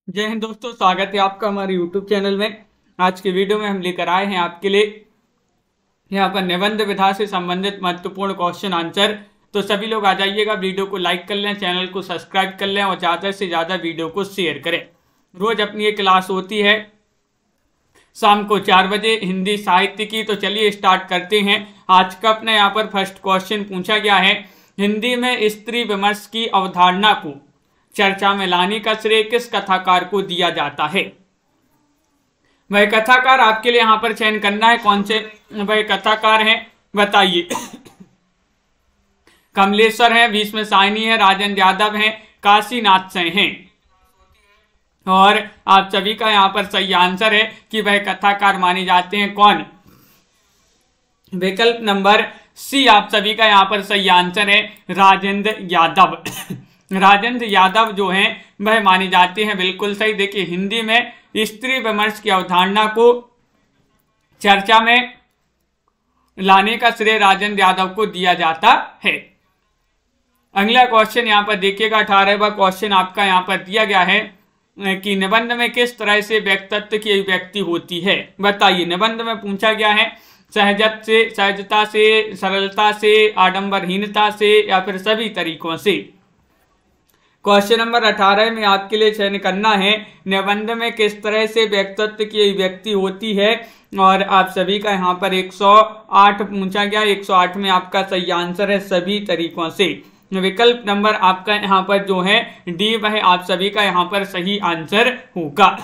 जय हिंद दोस्तों, स्वागत है आपका हमारे YouTube चैनल में। आज के वीडियो में हम लेकर आए हैं आपके लिए यहाँ पर निबंध विधा से संबंधित महत्वपूर्ण क्वेश्चन आंसर। तो सभी लोग आ जाइएगा, वीडियो को लाइक कर लें, चैनल को सब्सक्राइब कर लें और ज़्यादा से ज़्यादा वीडियो को शेयर करें। रोज अपनी एक क्लास होती है शाम को 4 बजे हिंदी साहित्य की। तो चलिए स्टार्ट करते हैं। आज का अपने यहाँ पर फर्स्ट क्वेश्चन पूछा गया है, हिंदी में स्त्री विमर्श की अवधारणा को चर्चा में लाने का श्रेय किस कथाकार को दिया जाता है। वह कथाकार आपके लिए यहाँ पर चयन करना है, कौन से वह कथाकार हैं बताइए। कमलेश्वर हैं, भीष्म साहनी है, राजेंद्र यादव हैं, काशीनाथ सेन हैं। और आप सभी का यहाँ पर सही आंसर है कि वह कथाकार माने जाते हैं कौन। विकल्प नंबर सी आप सभी का यहाँ पर सही आंसर है, राजेंद्र यादव। राजेंद्र यादव जो हैं वह माने जाते हैं बिल्कुल सही। देखिए, हिंदी में स्त्री विमर्श की अवधारणा को चर्चा में लाने का श्रेय राजेंद्र यादव को दिया जाता है। अगला क्वेश्चन यहाँ पर देखिएगा, 18वां क्वेश्चन आपका यहाँ पर दिया गया है कि निबंध में किस तरह से व्यक्तित्व की अभिव्यक्ति होती है बताइए। निबंध में पूछा गया है सहजता से, सरलता से, आडंबरहीनता से या फिर सभी तरीकों से। क्वेश्चन नंबर 18 में आपके लिए चयन करना है, निबंध में किस तरह से व्यक्तित्व की अभिव्यक्ति होती है। और आप सभी का यहाँ पर 108 पूछा गया, 108 में आपका सही आंसर है सभी तरीकों से। विकल्प नंबर आपका यहाँ पर जो है डी, वह आप सभी का यहाँ पर सही आंसर होगा।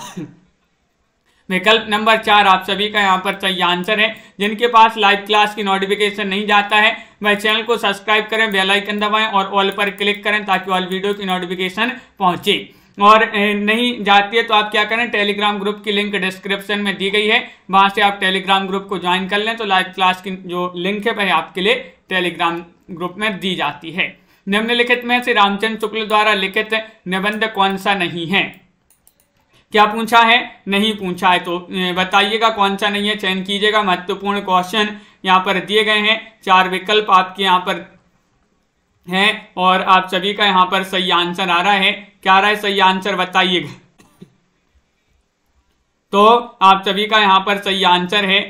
विकल्प नंबर 4 आप सभी का यहाँ पर सही आंसर है। जिनके पास लाइव क्लास की नोटिफिकेशन नहीं जाता है वह चैनल को सब्सक्राइब करें, बेल आइकन दबाएं और ऑल पर क्लिक करें ताकि ऑल वीडियो की नोटिफिकेशन पहुंचे। और नहीं जाती है तो आप क्या करें, टेलीग्राम ग्रुप की लिंक डिस्क्रिप्शन में दी गई है, वहां से आप टेलीग्राम ग्रुप को ज्वाइन कर लें। तो लाइव क्लास की जो लिंक है वह आपके लिए टेलीग्राम ग्रुप में दी जाती है। निम्नलिखित में से रामचंद्र शुक्ल द्वारा लिखित निबंध कौन सा नहीं है। क्या पूछा है, नहीं पूछा है, तो बताइएगा कौन सा नहीं है, चयन कीजिएगा। महत्वपूर्ण क्वेश्चन यहाँ पर दिए गए हैं, 4 विकल्प आपके यहाँ पर हैं और आप सभी का यहाँ पर सही आंसर आ रहा है। क्या आ रहा है सही आंसर बताइएगा। तो आप सभी का यहाँ पर सही आंसर है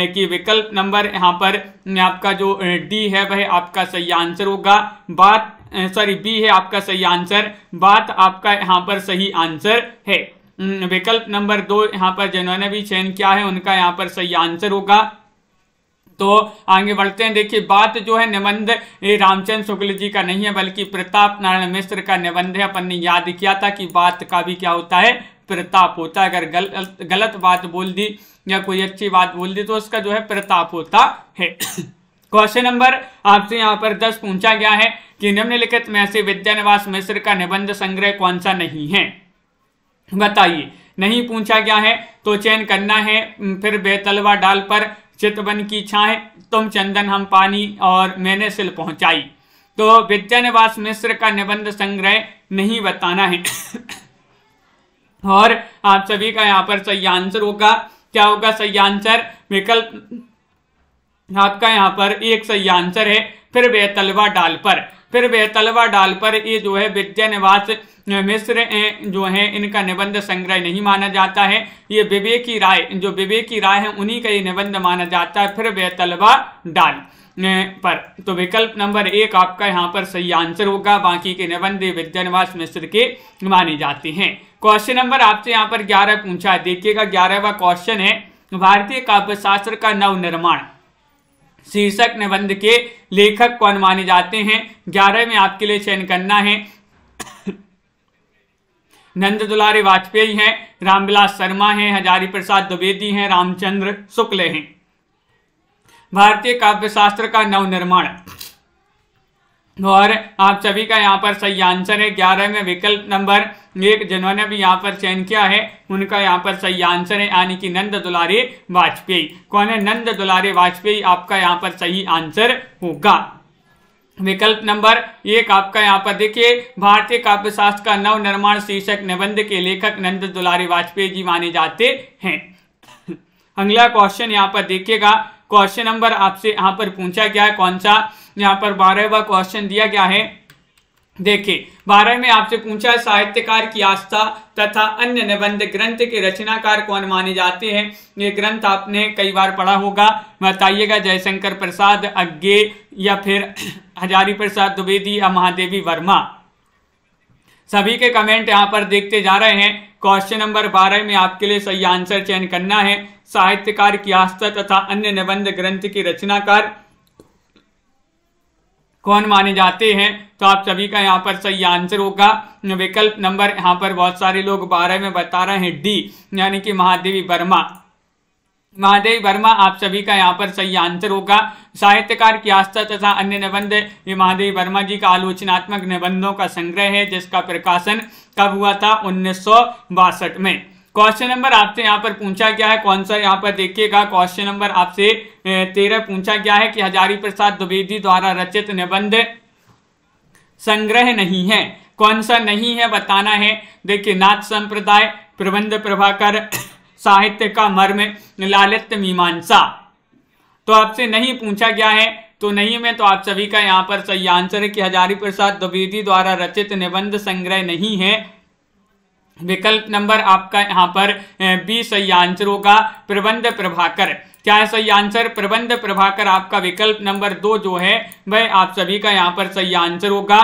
कि विकल्प नंबर यहाँ पर आपका जो डी है वह आपका सही आंसर होगा। बी है आपका सही आंसर, बात आपका यहाँ पर सही आंसर है। विकल्प नंबर 2 यहाँ पर जिन्होंने भी चयन किया है उनका यहाँ पर सही आंसर होगा। तो आगे बढ़ते हैं। देखिए, बात जो है निबंध रामचंद्र शुक्ल जी का नहीं है बल्कि प्रताप नारायण मिश्र का निबंध है। अपन ने याद किया था कि बात का भी क्या होता है, प्रताप होता है। अगर गलत बात बोल दी या कोई अच्छी बात बोल दी तो उसका जो है प्रताप होता है। क्वेश्चन नंबर आपसे यहाँ पर 10 पूछा गया है कि निम्नलिखित में से विद्यानिवास मिश्र का निबंध संग्रह कौन सा नहीं है बताइए। नहीं पूछा गया है तो चयन करना है। फिर बेतलवा डाल पर, चितवन की छाए, तुम चंदन हम पानी और मैंने सिल पहुंचाई। तो विद्यानिवास मिश्र का निबंध संग्रह नहीं बताना है। और आप सभी का यहाँ पर सही आंसर होगा, क्या होगा सही आंसर। विकल्प आपका यहाँ पर एक सही आंसर है, फिर बेतलवा डाल पर। फिर बेतलवा डाल पर ये जो है विद्यानिवास मिश्र जो है इनका निबंध संग्रह नहीं माना जाता है। ये विवेकी राय, जो विवेकी राय है उन्हीं का ये निबंध माना जाता है, फिर बेतलवा डाल पर। तो विकल्प नंबर 1 आपका यहाँ पर सही आंसर होगा। बाकी के निबंध विद्यानिवास मिश्र के माने जाते हैं। क्वेश्चन नंबर आपसे यहाँ पर 11 पूछा है। देखिएगा, 11वां क्वेश्चन है, भारतीय काव्य शास्त्र का नवनिर्माण शीर्षक निबंध के लेखक कौन माने जाते हैं। 11 में आपके लिए चयन करना है। नंद दुलारे वाजपेयी हैं, रामविलास शर्मा हैं, हजारी प्रसाद द्विवेदी हैं, रामचंद्र शुक्ल हैं। भारतीय काव्य शास्त्र का नवनिर्माण, और आप सभी का यहाँ पर सही आंसर है 11 में विकल्प नंबर 1 जिन्होंने भी यहाँ पर चयन किया है उनका यहाँ पर सही आंसर है, यानी कि नंद दुलारे वाजपेयी। कौन है, नंद दुलारे वाजपेयी आपका यहाँ पर सही आंसर होगा। विकल्प नंबर 1 आपका यहाँ पर देखिए, भारतीय काव्य शास्त्र का नवनिर्माण शीर्षक निबंध के लेखक नंद दुलारे वाजपेयी जी माने जाते हैं। अगला क्वेश्चन यहाँ पर देखिएगा, क्वेश्चन नंबर आपसे यहाँ पर पूछा गया है कौन सा, यहाँ पर 12वां क्वेश्चन दिया गया है देखिए 12 में आपसे पूछा साहित्यकार की आस्था तथा अन्य निबंध ग्रंथ के रचनाकार कौन माने जाते हैं। ये ग्रंथ आपने कई बार पढ़ा होगा, बताइएगा। जयशंकर प्रसाद, अज्ञे या फिर हजारी प्रसाद द्विवेदी या महादेवी वर्मा। सभी के कमेंट यहाँ पर देखते जा रहे हैं। क्वेश्चन नंबर 12 में आपके लिए सही आंसर चयन करना है। साहित्यकार की आस्था तथा अन्य निबंध ग्रंथ के रचनाकार कौन माने जाते हैं, तो आप सभी का यहाँ पर सही आंसर होगा विकल्प नंबर, यहाँ पर बहुत सारे लोग 12 में बता रहे हैं डी, यानी कि महादेवी वर्मा। महादेवी वर्मा आप सभी का यहाँ पर सही आंसर होगा। साहित्यकार की आस्था तथा अन्य निबंध, ये महादेवी वर्मा जी का आलोचनात्मक निबंधों का संग्रह है, जिसका प्रकाशन कब हुआ था, 1962 में। क्वेश्चन नंबर आपसे यहाँ पर पूछा गया है, कौन सा, यहाँ पर देखिएगा क्वेश्चन नंबर आपसे 13 पूछा गया है कि हजारी प्रसाद द्विवेदी द्वारा रचित निबंध संग्रह नहीं है। कौन सा नहीं है बताना है। देखिए नाथ संप्रदाय, प्रबंध प्रभाकर, साहित्य का मर्म, लालित्य मीमांसा। तो आपसे नहीं पूछा गया है, तो नहीं में तो आप सभी का यहाँ पर सही आंसर है कि हजारी प्रसाद द्विवेदी द्वारा रचित निबंध संग्रह नहीं है। विकल्प नंबर आपका यहाँ पर बी सही आंसर होगा, प्रबंध प्रभाकर। क्या है सही आंसर, प्रबंध प्रभाकर। आपका विकल्प नंबर 2 जो है वह आप सभी का यहाँ पर सही आंसर होगा।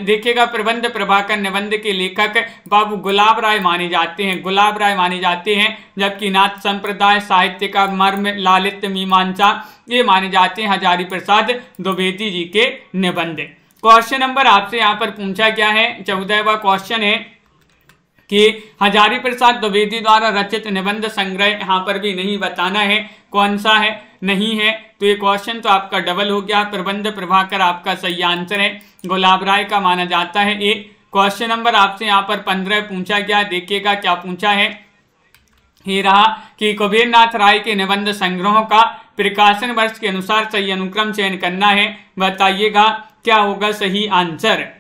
देखिएगा प्रबंध प्रभाकर निबंध के लेखक बाबू गुलाब राय माने जाते हैं, गुलाब राय माने जाते हैं। जबकि नाथ संप्रदाय, साहित्य का मर्म, लालित्य मीमांसा ये माने जाते हैं हजारी प्रसाद द्विवेदी जी के निबंध। क्वेश्चन नंबर आपसे यहाँ पर पूछा गया है, 14वां क्वेश्चन है कि हजारी प्रसाद द्विवेदी द्वारा रचित निबंध संग्रह, यहाँ पर भी नहीं बताना है कौन सा है, नहीं है। तो ये क्वेश्चन तो आपका डबल हो गया। प्रबंध प्रभाकर आपका सही आंसर है, गुलाब राय का माना जाता है ये। क्वेश्चन नंबर आपसे यहाँ पर 15 पूछा गया, देखिएगा क्या पूछा है। ये रहा कि कुबेरनाथ राय के निबंध संग्रहों का प्रकाशन वर्ष के अनुसार सही अनुक्रम चयन करना है, बताइएगा क्या होगा सही आंसर।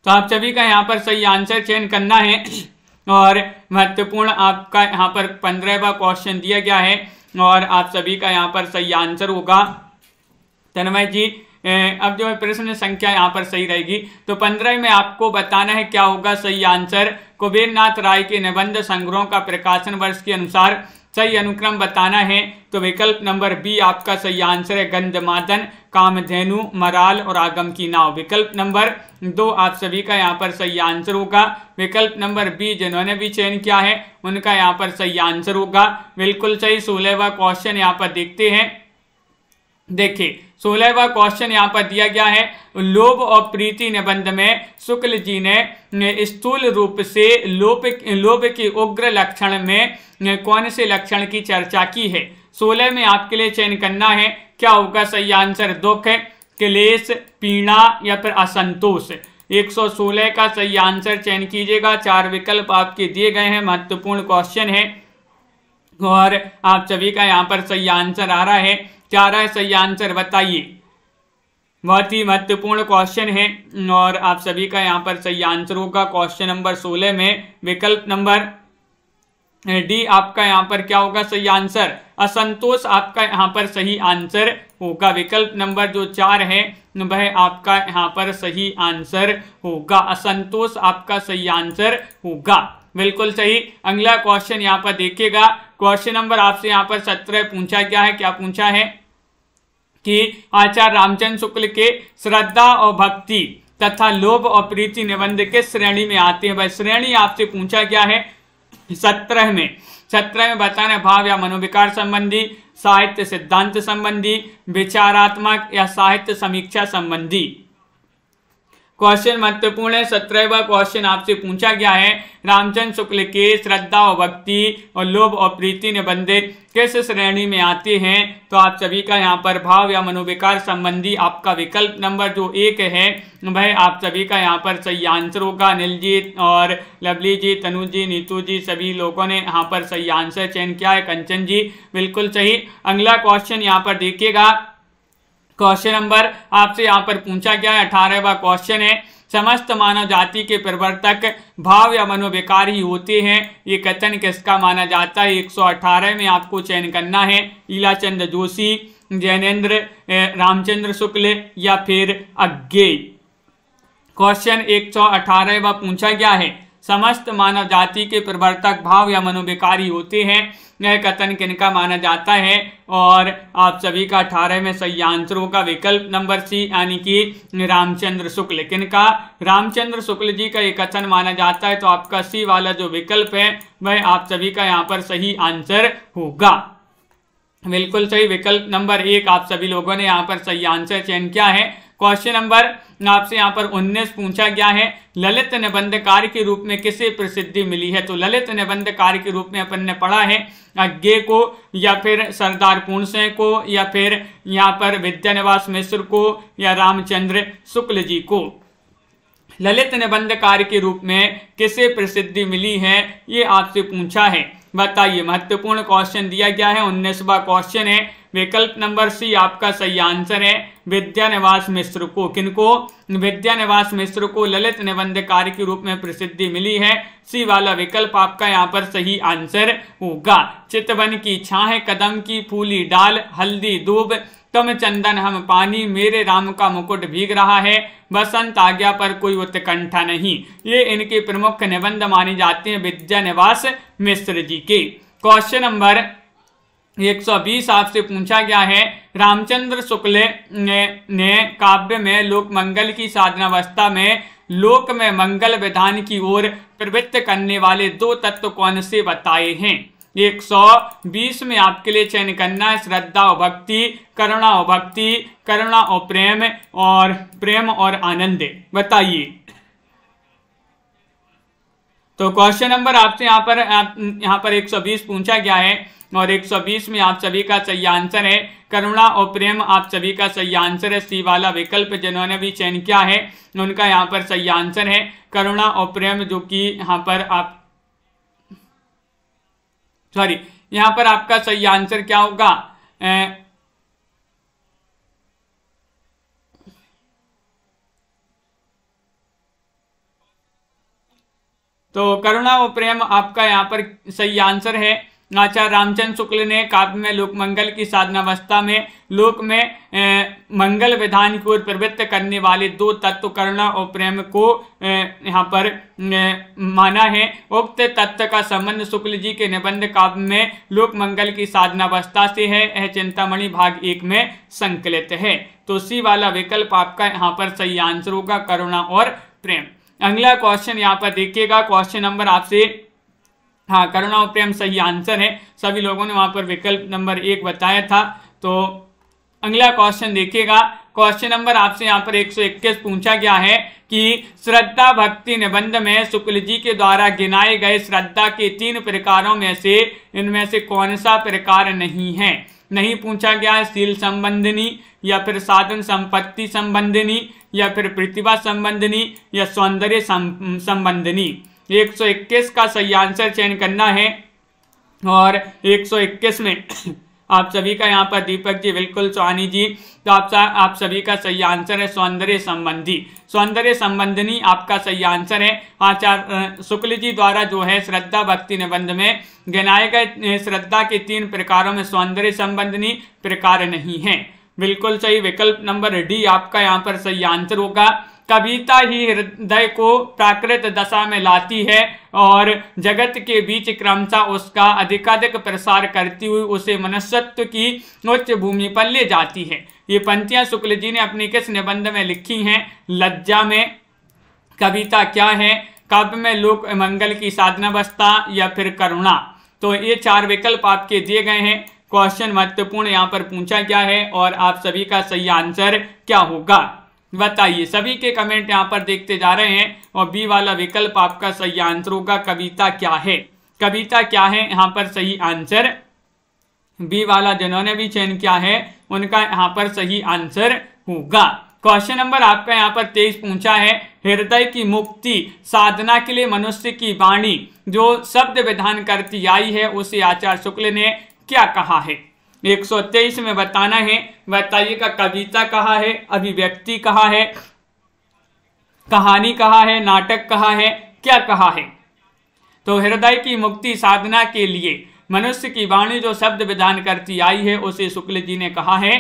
तो आप सभी का यहाँ पर सही आंसर चयन करना है। और महत्वपूर्ण आपका यहाँ पर 15वां क्वेश्चन दिया गया है और आप सभी का यहाँ पर सही आंसर होगा। तन्मय जी अब जो है प्रश्न संख्या यहाँ पर सही रहेगी, तो 15 में आपको बताना है क्या होगा सही आंसर। कुबेरनाथ राय के निबंध संग्रहों का प्रकाशन वर्ष के अनुसार सही अनुक्रम बताना है, तो विकल्प नंबर बी आपका सही आंसर है, गंधमादन, कामधेनु, मराल और आगम की नाव। विकल्प नंबर 2 आप सभी का यहाँ पर सही आंसर होगा। विकल्प नंबर बी जिन्होंने भी चयन किया है उनका यहाँ पर सही आंसर होगा, बिल्कुल सही। 16वां क्वेश्चन यहाँ पर देखते हैं। देखिए 16वां क्वेश्चन यहाँ पर दिया गया है, लोभ और प्रीति निबंध में शुक्ल जी ने स्थूल रूप से लोभ के उग्र लक्षण में कौन से लक्षण की चर्चा की है। 16 में आपके लिए चयन करना है, क्या होगा सही आंसर। दुख, क्लेश, पीड़ा या फिर असंतोष। 116 का सही आंसर चयन कीजिएगा। 4 विकल्प आपके दिए गए हैं, महत्वपूर्ण क्वेश्चन है और आप सभी का यहाँ पर सही आंसर आ रहा है। क्या रहा है सही आंसर बताइए, बहुत ही महत्वपूर्ण क्वेश्चन है और आप सभी का यहाँ पर सही आंसर होगा। क्वेश्चन नंबर 16 में विकल्प नंबर डी आपका यहाँ पर क्या होगा सही आंसर, असंतोष आपका यहाँ पर सही आंसर होगा। विकल्प नंबर जो 4 है वह आपका यहाँ पर सही आंसर होगा, असंतोष आपका सही आंसर होगा, बिल्कुल सही। अगला क्वेश्चन यहाँ पर देखिएगा। क्वेश्चन नंबर आपसे यहाँ पर 17 पूछा गया है, क्या पूछा है कि आचार्य रामचंद्र शुक्ल के श्रद्धा और भक्ति तथा लोभ और प्रीति निबंध के श्रेणी में आते हैं। वह श्रेणी आपसे पूछा गया है 17 में बताना भाव या मनोविकार संबंधी, साहित्य सिद्धांत संबंधी, विचारात्मक या साहित्य समीक्षा संबंधी। क्वेश्चन महत्वपूर्ण है। 17वां क्वेश्चन आपसे पूछा गया है, रामचंद्र शुक्ल के श्रद्धा और भक्ति और लोभ और प्रीति निबंध किस श्रेणी में आते हैं, तो आप सभी का यहाँ पर भाव या मनोविकार संबंधी आपका विकल्प नंबर जो 1 है वह आप सभी का यहाँ पर सही आंसर होगा। अनिल जी और लवली जी, तनु जी, नीतू जी सभी लोगों ने यहाँ पर सही आंसर चयन किया है। कंचन जी बिल्कुल सही। अगला क्वेश्चन यहाँ पर देखिएगा। क्वेश्चन नंबर आपसे यहाँ पर पूछा गया है 18वां क्वेश्चन है, समस्त मानव जाति के प्रवर्तक भाव या मनोविकार ही होते हैं, ये कथन किसका माना जाता है। 118 में आपको चयन करना है, ईलाचंद जोशी, जैनेन्द्र, रामचंद्र शुक्ल या फिर अज्ञेय। क्वेश्चन 118वां पूछा गया है, समस्त मानव जाति के प्रवर्तक भाव या मनोविकारी होते हैं, यह कथन किनका माना जाता है? और आप सभी का 18 में सही आंसर होगा विकल्प नंबर सी, यानी कि रामचंद्र शुक्ल। किनका? रामचंद्र शुक्ल जी का ये कथन माना जाता है। तो आपका सी वाला जो विकल्प है वह आप सभी का यहाँ पर सही आंसर होगा। बिल्कुल सही, विकल्प नंबर 1 आप सभी लोगों ने यहाँ पर सही आंसर चयन किया है। क्वेश्चन नंबर आपसे यहाँ पर 19 पूछा गया है, ललित निबंधकार के रूप में किसे प्रसिद्धि मिली है? तो ललित निबंधकार के रूप में अपन ने पढ़ा है अज्ञेय को, या फिर सरदार पूर्ण सिंह को, या फिर यहाँ पर विद्यानिवास मिश्र को, या रामचंद्र शुक्ल जी को। ललित निबंधकार के रूप में किसे प्रसिद्धि मिली है, ये आपसे पूछा है। बताइए, महत्वपूर्ण क्वेश्चन दिया गया है, 19वां क्वेश्चन है। विकल्प नंबर सी आपका सही आंसर है विद्यानिवास मिश्र को। किनको? विद्यानिवास मिश्र को ललित निबंधकार के रूप में प्रसिद्धि मिली है। सी वाला विकल्प आपका यहाँ पर सही आंसर होगा। चितवन की छाह, कदम की फूली डाल, हल्दी दूब, तुम चंदन हम पानी, मेरे राम का मुकुट भीग रहा है, बसंत आ गया पर कोई उत्कंठा नहीं। ये इनके प्रमुख निबंध माने जाते हैं विद्यानिवास मिश्र जी के। क्वेश्चन नंबर 120 आपसे पूछा गया है, रामचंद्र शुक्ल ने काव्य में लोक मंगल की साधनावस्था में लोक में मंगल विधान की ओर प्रवृत्त करने वाले 2 तत्व कौन से बताए हैं? 120 में आपके लिए चयन करना है श्रद्धा और भक्ति, करुणा और भक्ति, करुणा और प्रेम और आनंद। बताइए। तो क्वेश्चन नंबर आपसे यहाँ पर 120 पूछा गया है और 120 में आप सभी का सही आंसर है करुणा और प्रेम। आप सभी का सही आंसर है सी वाला विकल्प। जिन्होंने भी चयन किया है उनका यहाँ पर सही आंसर है करुणा और प्रेम, जो कि यहाँ पर आपका सही आंसर क्या होगा? तो करुणा और प्रेम आपका यहाँ पर सही आंसर है। आचार्य रामचंद्र शुक्ल ने काव्य में लोक मंगल की साधनावस्था में लोक में मंगल विधान की ओर प्रवृत्त करने वाले 2 तत्व करुणा और प्रेम को यहाँ पर माना है। उक्त तत्व का संबंध शुक्ल जी के निबंध काव्य में लोक मंगल की साधनावस्था से है। यह चिंतामणि भाग 1 में संकलित है। तो सी वाला विकल्प आपका यहाँ पर सही आंसर होगा करुणा और प्रेम। अगला क्वेश्चन यहाँ पर देखिएगा। क्वेश्चन नंबर आपसे करुणा और प्रेम सही आंसर है। सभी लोगों ने वहां पर विकल्प नंबर 1 बताया था। तो अगला क्वेश्चन देखिएगा। क्वेश्चन नंबर आपसे यहाँ पर 121 पूछा गया है कि श्रद्धा भक्ति निबंध में शुक्ल जी के द्वारा गिनाए गए श्रद्धा के 3 प्रकारों में से इनमें से कौन सा प्रकार नहीं है? नहीं पूछा गया है शील संबंधिनी, या फिर साधन संपत्ति संबंधिनी, या फिर प्रतिभा संबंधिनी, या सौंदर्य संबंधिनी। 121 का सही आंसर चयन करना है और 121 में आप सभी का यहाँ पर दीपक जी, बिल्कुल सोहानी जी, तो आप सभी का सही आंसर है सौंदर्य संबंधी। सौंदर्य संबंधिनी आपका सही आंसर है। आचार्य शुक्ल जी द्वारा जो है श्रद्धा भक्ति निबंध में गिनाए गए श्रद्धा के 3 प्रकारों में सौंदर्य संबंधिनी प्रकार नहीं है। बिल्कुल सही, विकल्प नंबर डी आपका यहाँ पर सही आंसर होगा। कविता ही हृदय को प्राकृत दशा में लाती है और जगत के बीच क्रमशः उसका अधिकाधिक प्रसार करती हुई उसे मनुष्यत्व की उच्च भूमि पर ले जाती है। ये पंक्तियां शुक्ल जी ने अपने किस निबंध में लिखी हैं? लज्जा में, कविता क्या है, काव्य में लोक मंगल की साधनावस्था, या फिर करुणा। तो ये 4 विकल्प आपके दिए गए हैं। क्वेश्चन महत्वपूर्ण यहाँ पर पूछा गया है और आप सभी का सही आंसर क्या होगा बताइए। सभी के कमेंट यहाँ पर देखते जा रहे हैं और बी वाला विकल्प आपका सही आंसर होगा कविता क्या है। कविता क्या है यहाँ पर सही आंसर बी वाला। जिन्होंने भी चयन किया है उनका यहाँ पर सही आंसर होगा। क्वेश्चन नंबर आपका यहाँ पर 23 पूछा है, हृदय की मुक्ति साधना के लिए मनुष्य की वाणी जो शब्द विधान करती आई है उसे आचार्य शुक्ल ने क्या कहा है? 123 में बताना है। बताइएगा, कविता कहा है, अभिव्यक्ति कहा है, कहानी कहा है, नाटक कहा है, क्या कहा है? तो हृदय की मुक्ति साधना के लिए मनुष्य की वाणी जो शब्द विधान करती आई है उसे शुक्ल जी ने कहा है,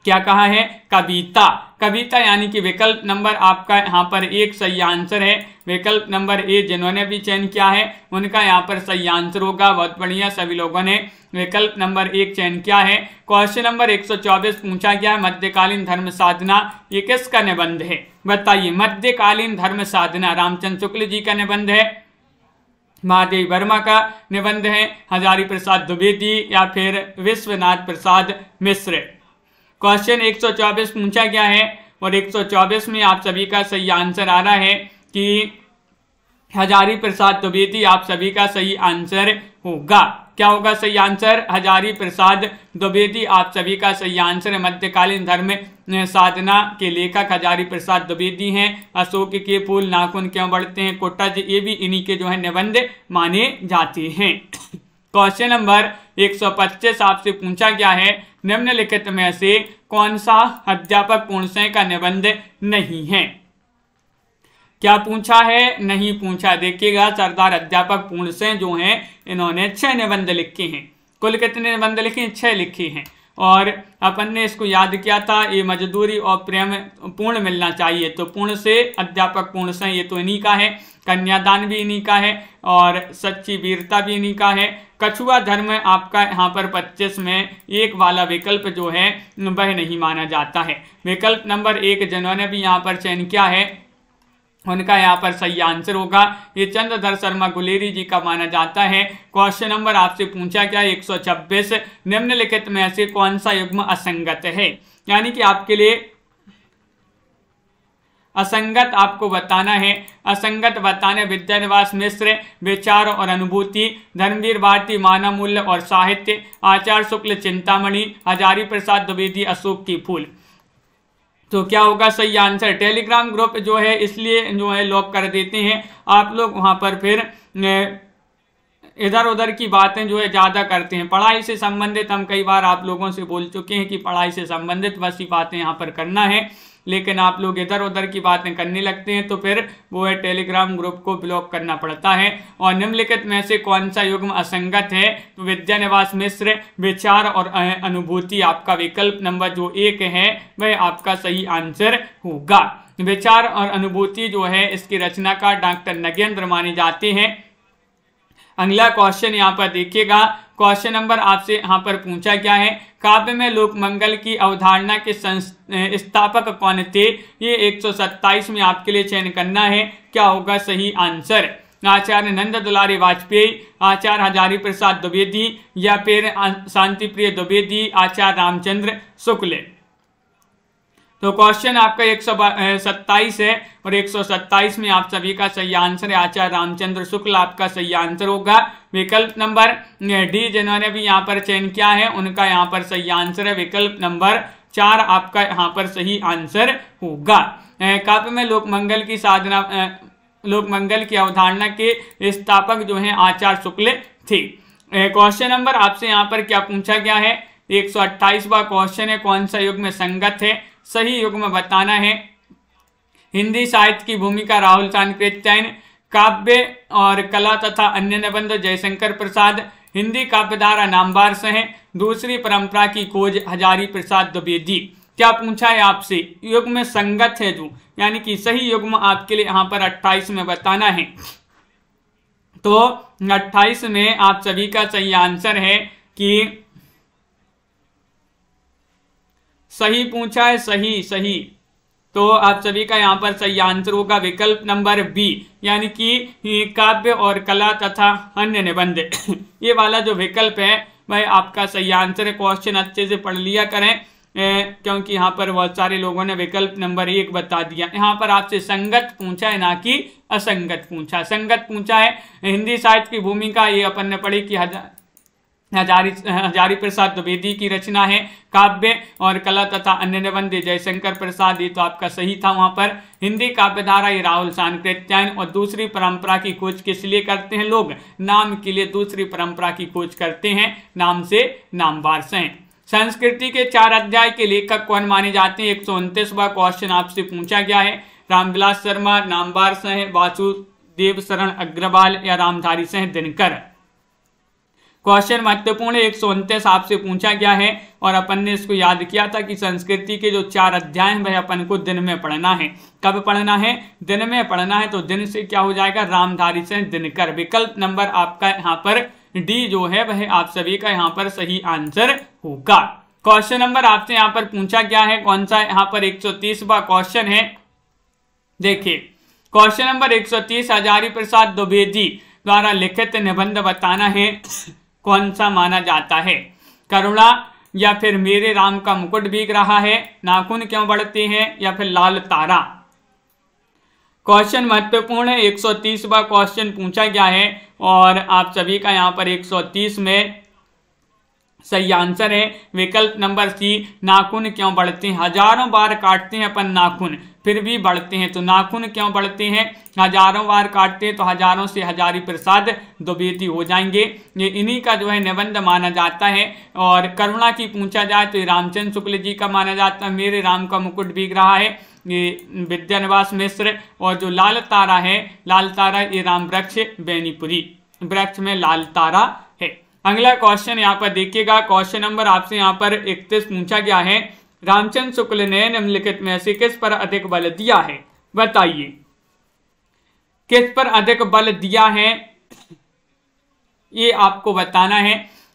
क्या कहा है? कविता। कविता यानी कि विकल्प नंबर आपका यहाँ पर एक सही आंसर है। विकल्प नंबर ए जिन्होंने भी चयन किया है उनका यहाँ पर सही आंसर होगा। बहुत बढ़िया, सभी लोगों ने विकल्प नंबर एक चयन किया है। क्वेश्चन नंबर 124 पूछा गया है, मध्यकालीन धर्म साधना ये किसका निबंध है? बताइए, मध्यकालीन धर्म साधना रामचंद्र शुक्ल जी का निबंध है, महादेव वर्मा का निबंध है, हजारी प्रसाद द्विवेदी या फिर विश्वनाथ प्रसाद मिश्र? क्वेश्चन 124 पूछा गया है और 124 में आप सभी का सही आंसर आ रहा है कि हजारी प्रसाद द्विवेदी आप सभी का सही आंसर होगा। क्या होगा सही आंसर? हजारी प्रसाद द्विवेदी आप सभी का सही आंसर है। मध्यकालीन धर्म साधना के लेखक हजारी प्रसाद द्विवेदी हैं। अशोक के फूल नाखून क्यों बढ़ते हैं, कोटज, ये भी इन्हीं के जो है निबंध माने जाते हैं। क्वेश्चन नंबर 125 आपसे पूछा गया है, निम्नलिखित में से कौन सा अध्यापक पूर्णशः का निबंध नहीं है? क्या पूछा है? नहीं पूछा। देखिएगा, सरदार अध्यापक पूर्णशः जो हैं इन्होंने 6 निबंध लिखे हैं। कुल कितने निबंध लिखे हैं? 6 लिखे हैं। और अपन ने इसको याद किया था, ये मजदूरी और प्रेम पूर्ण मिलना चाहिए, तो पूर्ण से अध्यापक पूर्णशः ये तो इन्हीं का है। कन्यादान भी इन्हीं का है और सच्ची वीरता भी इन्हीं का है। कछुआ धर्म आपका यहाँ पर 25 में एक वाला विकल्प जो है वह नहीं माना जाता है। विकल्प नंबर 1 जिन्होंने भी यहाँ पर चयन किया है उनका यहाँ पर सही आंसर होगा। ये चंद्रधर शर्मा गुलेरी जी का माना जाता है। क्वेश्चन नंबर आपसे पूछा गया 126, निम्नलिखित में से कौन सा युग्म असंगत है? यानी कि आपके लिए असंगत आपको बताना है। असंगत बताने विद्यानिवास मिश्र विचार और अनुभूति, धर्मवीर भारती मानव मूल्य और साहित्य, आचार्य शुक्ल चिंतामणि, हजारी प्रसाद द्विवेदी अशोक की फूल। तो क्या होगा सही आंसर? टेलीग्राम ग्रुप जो है इसलिए जो है लॉक कर देते हैं, आप लोग वहां पर फिर इधर उधर की बातें जो है ज़्यादा करते हैं। पढ़ाई से संबंधित हम कई बार आप लोगों से बोल चुके हैं कि पढ़ाई से संबंधित बस ही बातें यहाँ पर करना है, लेकिन आप लोग इधर उधर की बातें करने लगते हैं तो फिर वो है टेलीग्राम ग्रुप को ब्लॉक करना पड़ता है। और निम्नलिखित में से कौन सा युग्म असंगत है? तो विद्यानिवास मिश्र विचार और अनुभूति आपका विकल्प नंबर जो 1 है वह आपका सही आंसर होगा। विचार और अनुभूति जो है इसकी रचनाकार डॉक्टर नगेंद्र माने जाते हैं। अगला क्वेश्चन यहाँ पर देखिएगा, क्वेश्चन नंबर आपसे यहाँ पर पूछा गया है, काव्य में लोक मंगल की अवधारणा के संस्थापक कौन थे? ये 127 में आपके लिए चयन करना है। क्या होगा सही आंसर? आचार्य नंद दुलारी वाजपेयी, आचार्य हजारी प्रसाद द्विवेदी या फिर शांति प्रिय द्विवेदी, आचार्य रामचंद्र शुक्ल? तो क्वेश्चन आपका 127 है और 127 में आप सभी का सही आंसर है आचार्य रामचंद्र शुक्ल आपका सही आंसर होगा। विकल्प नंबर डी जिन्होंने भी यहाँ पर चयन किया है उनका यहाँ पर सही आंसर है विकल्प नंबर 4 आपका यहाँ पर सही आंसर होगा। काव्य में लोक मंगल की साधना लोक मंगल की अवधारणा के स्थापक जो हैं आचार्य शुक्ल थे। क्वेश्चन नंबर आपसे यहाँ पर क्या पूछा गया है? 128वां क्वेश्चन है, कौन सा युग्म संगत है? सही युग्म बताना है। हिंदी साहित्य की भूमिका राहुल चाणक्यन, काव्य और कला तथा अन्य निबंध जयशंकर प्रसाद, हिंदी काव्यधारा नामवार से है, दूसरी परंपरा की खोज हजारी प्रसाद द्विवेदी। क्या पूछा है आपसे? युग्म संगत है जो, यानी कि सही युग्म आपके लिए यहाँ पर 28 में बताना है। तो 28 में आप सभी का सही आंसर है कि सही पूछा है, सही। तो आप सभी का यहाँ पर सही आंसर होगा विकल्प नंबर बी, यानी कि काव्य और कला तथा अन्य निबंध ये वाला जो विकल्प है वह आपका सही आंसर है। क्वेश्चन अच्छे से पढ़ लिया करें क्योंकि यहाँ पर बहुत सारे लोगों ने विकल्प नंबर 1 बता दिया। यहाँ पर आपसे संगत पूछा है ना कि असंगत पूछा। संगत पूछा है हिंदी साहित्य की भूमिका, ये अपन ने पढ़ी कि हजारी प्रसाद द्विवेदी की रचना है। काव्य और कला तथा अन्य निबंध जयशंकर प्रसाद, ये तो आपका सही था। वहां पर हिंदी काव्यधारा ये राहुल चाणक्यन, और दूसरी परंपरा की खोज किस लिए करते हैं लोग? नाम के लिए दूसरी परंपरा की खोज करते हैं, नाम से नामवार से। संस्कृति के 4 अध्याय के लेखक कौन माने जाते हैं? 129वां क्वेश्चन आपसे पूछा गया है। रामविलास शर्मा, नामवार से, वासुदेव शरण अग्रवाल या रामधारी सिंह दिनकर। क्वेश्चन महत्वपूर्ण 129 आपसे पूछा गया है और अपन ने इसको याद किया था कि संस्कृति के जो 4 अध्याय हैं वह अपन को दिन में पढ़ना है। कब पढ़ना है? दिन में पढ़ना है। तो दिन से क्या हो जाएगा? रामधारी से दिनकर। विकल्प नंबर आपका यहाँ पर डी जो है वह आप सभी का यहाँ पर सही आंसर होगा। क्वेश्चन नंबर आपसे यहाँ पर पूछा गया है कौन सा? यहाँ पर 130वां क्वेश्चन है। देखिए क्वेश्चन नंबर 130, हजारी प्रसाद द्विवेदी द्वारा लिखित निबंध बताना है कौन सा माना जाता है? करुणा, या फिर मेरे राम का मुकुट भीग रहा है, नाखून क्यों बढ़ते हैं, या फिर लाल तारा। क्वेश्चन महत्वपूर्ण है। 130वां क्वेश्चन पूछा गया है और आप सभी का यहाँ पर 130 में सही आंसर है विकल्प नंबर सी, नाखून क्यों बढ़ते हैं। हजारों बार काटते हैं अपन नाखून फिर भी बढ़ते हैं, तो नाखून क्यों बढ़ते हैं? हजारों बार काटते हैं तो हजारों से हजारी प्रसाद द्विवेदी हो जाएंगे। ये इन्हीं का जो है निबंध माना जाता है। और करुणा की पूछा जाए तो रामचंद्र शुक्ल जी का माना जाता है। मेरे राम का मुकुट भीग रहा है ये विद्यानिवास मिश्र। और जो लाल तारा है, लाल तारा ये राम वृक्ष बेनीपुरी, वृक्ष में लाल तारा है। अगला क्वेश्चन यहाँ पर देखिएगा। क्वेश्चन नंबर आपसे यहाँ पर 31 पूछा गया है। रामचंद्र शुक्ल ने निम्नलिखित में से किस पर अधिक बल दिया है? बताइए किस पर अधिक बल दिया है, ये आपको बताना है।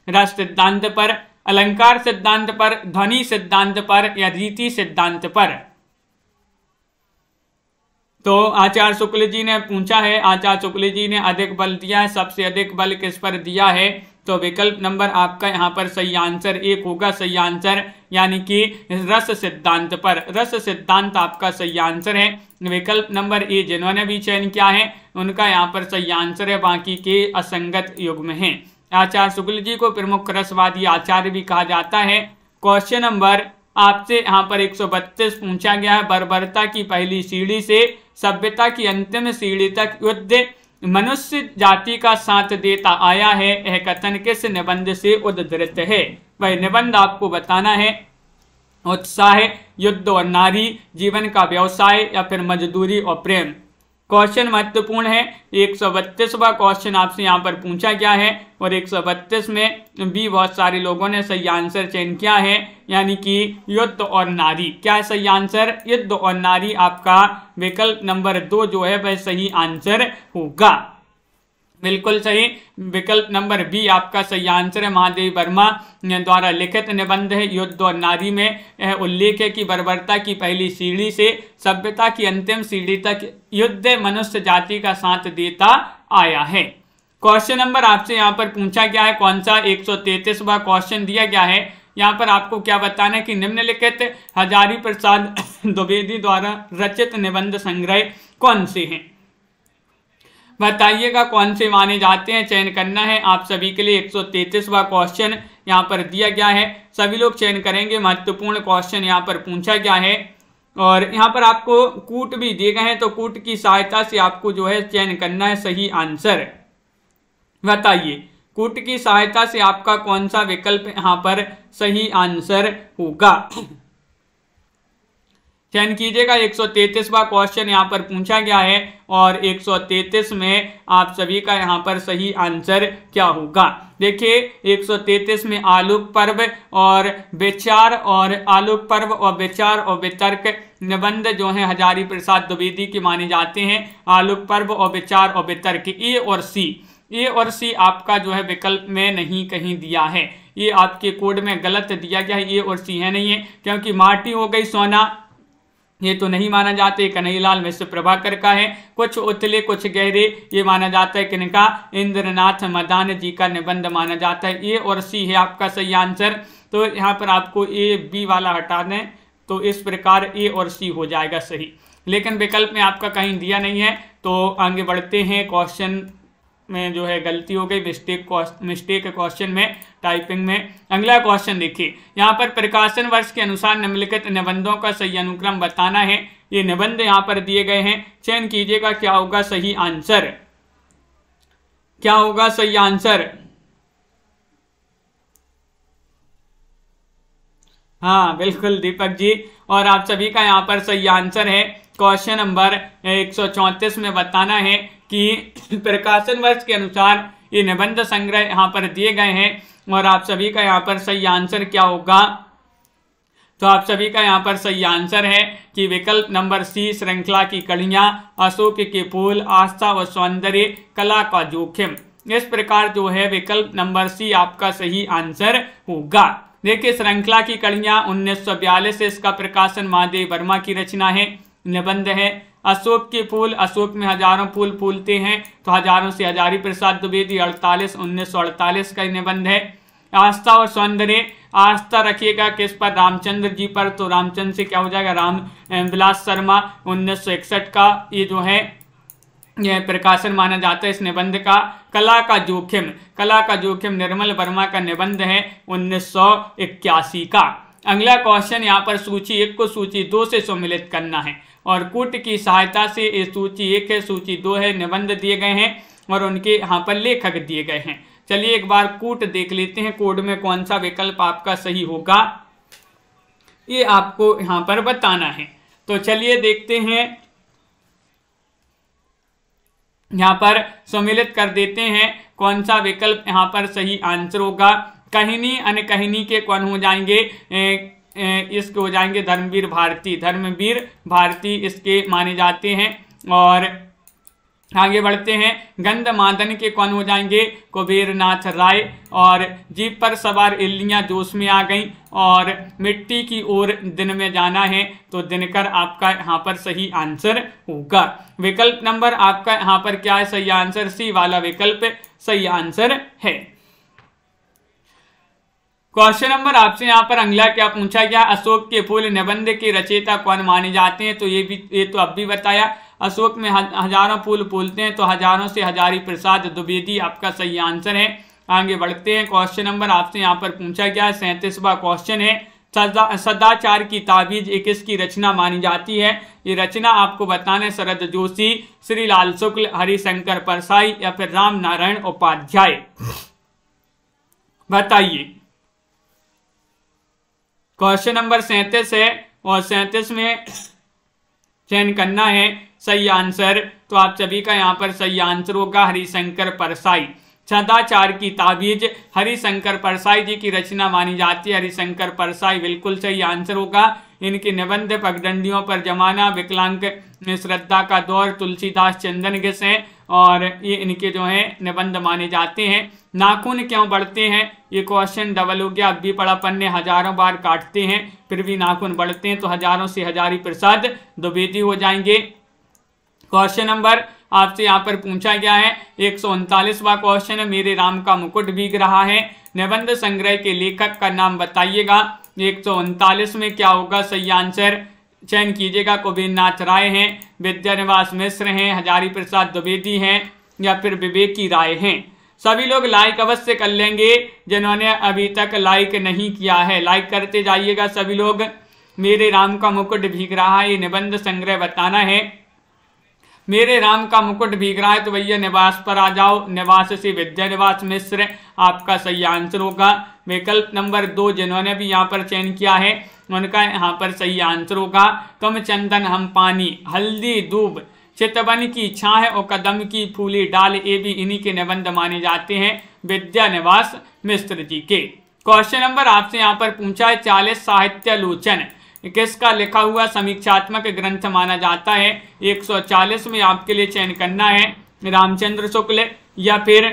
रस सिद्धांत पर, अलंकार सिद्धांत पर, ध्वनि सिद्धांत पर, या रीति सिद्धांत पर। तो आचार्य शुक्ल जी ने पूछा है, आचार्य शुक्ल जी ने अधिक बल दिया है। सबसे अधिक बल किस पर दिया है? तो विकल्प नंबर आपका यहाँ पर सही आंसर 1 होगा सही आंसर, यानी कि रस सिद्धांत पर। रस सिद्धांत आपका सही आंसर है। विकल्प नंबर ए जिन्होंने भी चयन किया है उनका यहाँ पर सही आंसर है, बाकी के असंगत युग्म हैं। आचार्य शुक्ल जी को प्रमुख रसवादी आचार्य भी कहा जाता है। क्वेश्चन नंबर आपसे यहाँ पर 132 पूछा गया है। बर्बरता की पहली सीढ़ी से सभ्यता की अंतिम सीढ़ी तक युद्ध मनुष्य जाति का साथ देता आया है, यह कथन किस निबंध से उद्धृत है? वह निबंध आपको बताना है। उत्साह, युद्ध और नारी, जीवन का व्यवसाय, या फिर मजदूरी और प्रेम। क्वेश्चन महत्वपूर्ण है। 132वां क्वेश्चन आपसे यहाँ पर पूछा गया है और 132 में भी बहुत सारे लोगों ने सही आंसर चयन किया है, यानी कि युद्ध और नारी। क्या है सही आंसर? युद्ध और नारी। आपका विकल्प नंबर 2 जो है वह सही आंसर होगा। बिल्कुल सही, विकल्प नंबर बी आपका सही आंसर है। महादेवी वर्मा द्वारा लिखित निबंध है युद्ध और नारी में यह उल्लेख है कि बर्बरता की पहली सीढ़ी से सभ्यता की अंतिम सीढ़ी तक युद्ध मनुष्य जाति का साथ देता आया है। क्वेश्चन नंबर आपसे यहाँ पर पूछा गया है कौन सा? 133वां क्वेश्चन दिया गया है। यहाँ पर आपको क्या बताना है कि निम्नलिखित हजारी प्रसाद द्विवेदी द्वारा रचित निबंध संग्रह कौन से हैं? बताइएगा कौन से माने जाते हैं, चयन करना है आप सभी के लिए। 133वां क्वेश्चन यहाँ पर दिया गया है, सभी लोग चयन करेंगे। महत्वपूर्ण क्वेश्चन यहाँ पर पूछा गया है और यहाँ पर आपको कूट भी दिए गए हैं, तो कूट की सहायता से आपको जो है चयन करना है सही आंसर। बताइए कूट की सहायता से आपका कौन सा विकल्प यहाँ पर सही आंसर होगा? चयन कीजिएगा। 133वां क्वेश्चन यहाँ पर पूछा गया है और 133 में आप सभी का यहाँ पर सही आंसर क्या होगा? देखिए 133 में आलोक पर्व और विचार और आलोक पर्व और विचार और वितर्क निबंध जो है हजारी प्रसाद द्विवेदी के माने जाते हैं। आलोक पर्व और विचार और वितर्क, ए और सी आपका जो है विकल्प में नहीं कहीं दिया है। ये आपके कोड में गलत दिया गया है, ए और सी है नहीं है, क्योंकि माटी हो गई सोना ये तो नहीं माना जाता है। कन्हैयालाल मिश्र प्रभाकर का है। कुछ उथले कुछ गहरे ये माना जाता है किनका? इंद्रनाथ मदान जी का निबंध माना जाता है। ए और सी है आपका सही आंसर। तो यहाँ पर आपको ए बी वाला हटा दें तो इस प्रकार ए और सी हो जाएगा सही, लेकिन विकल्प में आपका कहीं दिया नहीं है। तो आगे बढ़ते हैं। क्वेश्चन में जो है गलती हो गई, मिस्टेक क्वेश्चन में टाइपिंग में। अगला क्वेश्चन देखिए, यहाँ पर प्रकाशन वर्ष के अनुसार निम्नलिखित निबंधों का सही अनुक्रम बताना है। ये निबंध यहाँ पर दिए गए हैं, चयन कीजिएगा क्या होगा सही आंसर? क्या होगा सही आंसर? हाँ बिल्कुल दीपक जी, और आप सभी का यहाँ पर सही आंसर है। क्वेश्चन नंबर 134 में बताना है कि प्रकाशन वर्ष के अनुसार ये निबंध संग्रह यहाँ पर दिए गए हैं और आप सभी का यहाँ पर सही आंसर क्या होगा, तो आप सभी का यहाँ पर सही आंसर है कि विकल्प नंबर सी, श्रृंखला की कड़ियां, अशोक के फूल, आस्था व सौंदर्य, कला का जोखिम। इस प्रकार जो है विकल्प नंबर सी आपका सही आंसर होगा। देखिए, श्रृंखला की कड़ियां 1942 से इसका प्रकाशन महादेव वर्मा की रचना है, निबंध है। अशोक के फूल, अशोक में हजारों फूल फूलते हैं, तो हजारों से हजारी प्रसाद द्विवेदी 1948 का निबंध है। आस्था और सौंदर्य, आस्था रखिएगा किस पर, रामचंद्र जी पर, तो रामचंद्र से क्या हो जाएगा, राम विलास शर्मा 1961 का ये जो है यह प्रकाशन माना जाता है इस निबंध का। कला का जोखिम, कला का जोखिम निर्मल वर्मा का निबंध है 1981 का। अगला क्वेश्चन यहाँ पर सूची 1 को सूची 2 से सम्मिलित करना है और कूट की सहायता से ये सूची 1 है, सूची 2 है, निबंध दिए गए हैं और उनके यहाँ पर लेखक दिए गए हैं। चलिए एक बार कूट देख लेते हैं, कोड में कौन सा विकल्प आपका सही होगा ये आपको यहाँ पर बताना है। तो चलिए देखते हैं, यहाँ पर सम्मिलित कर देते हैं कौन सा विकल्प यहाँ पर सही आंसर होगा। कहनी अनकहनी के कौन हो जाएंगे, इसके हो जाएंगे धर्मवीर भारती, धर्मवीर भारती इसके माने जाते हैं। और आगे बढ़ते हैं, गंध मादन के कौन हो जाएंगे, कुबेरनाथ राय। और जीप पर सवार इल्लियां जोश में आ गई और मिट्टी की ओर दिन में जाना है, तो दिनकर आपका यहाँ पर सही आंसर होगा। विकल्प नंबर आपका यहाँ पर क्या है सही आंसर, सी वाला विकल्प सही आंसर है। क्वेश्चन नंबर आपसे यहाँ पर अगला क्या पूछा गया, अशोक के फूल निबंध के रचयिता कौन माने जाते हैं, तो ये तो अब भी बताया। अशोक में हजारों फूल फूलते हैं, तो हजारों से हजारी प्रसाद द्विवेदी आपका सही आंसर है। आगे बढ़ते हैं, क्वेश्चन नंबर आपसे यहाँ पर पूछा गया है 37वां क्वेश्चन है, सदाचार की ताबीज एक इसकी रचना मानी जाती है। ये रचना आपको बताना है शरद जोशी, श्रीलाल शुक्ल, हरिशंकर परसाई या फिर राम नारायण उपाध्याय, बताइए। क्वेश्चन नंबर 37 है और 37 में चयन करना है सही आंसर, तो आप सभी का यहाँ पर सही आंसर होगा हरिशंकर परसाई। सदाचार की ताबीज हरिशंकर परसाई जी की रचना मानी जाती है, हरिशंकर परसाई बिल्कुल सही आंसर होगा। इनके निबंध पगडंडियों पर जमाना, विकलांग श्रद्धा का दौर, तुलसीदास चंदन घिस हैं और ये इनके जो हैं निबंध माने जाते हैं। नाखून क्यों बढ़ते हैं, ये क्वेश्चन डबल हो गया, अब भी पढ़ा पन्ने हजारों बार काटते हैं फिर भी नाखून बढ़ते हैं, तो हजारों से हजारी प्रसाद द्विवेदी हो जाएंगे। क्वेश्चन नंबर आपसे यहाँ पर पूछा गया है 139वां क्वेश्चन है, मेरे राम का मुकुट भीग रहा है, निबंध संग्रह के लेखक का नाम बताइएगा। 139 में क्या होगा सही आंसर, चयन कीजिएगा। कुबेरनाथ राय हैं, विद्यानिवास मिश्र हैं, हजारी प्रसाद द्विवेदी हैं या फिर विवेकी राय हैं। सभी लोग लाइक अवश्य कर लेंगे, जिन्होंने अभी तक लाइक नहीं किया है लाइक करते जाइएगा सभी लोग। मेरे राम का मुकुट भीग रहा है, ये निबंध संग्रह बताना है। मेरे राम का मुकुट भीग रहा है, तो भैया निवास पर आ जाओ, निवास से विद्यानिवास मिश्र आपका सही आंसर होगा। विकल्प नंबर 2 जिन्होंने भी यहाँ पर चयन किया है उनका यहाँ पर सही आंसर होगा। तुम चंदन हम पानी, हल्दी दूब, चितवन की छाह और कदम की फूली डाल, ये भी इन्हीं के निबंध माने जाते हैं विद्यानिवास मिश्र जी के। क्वेश्चन नंबर आपसे यहाँ पर पूछा है 40 साहित्यालोचन किसका लिखा हुआ समीक्षात्मक ग्रंथ माना जाता है। 140 में आपके लिए चयन करना है रामचंद्र शुक्ल या फिर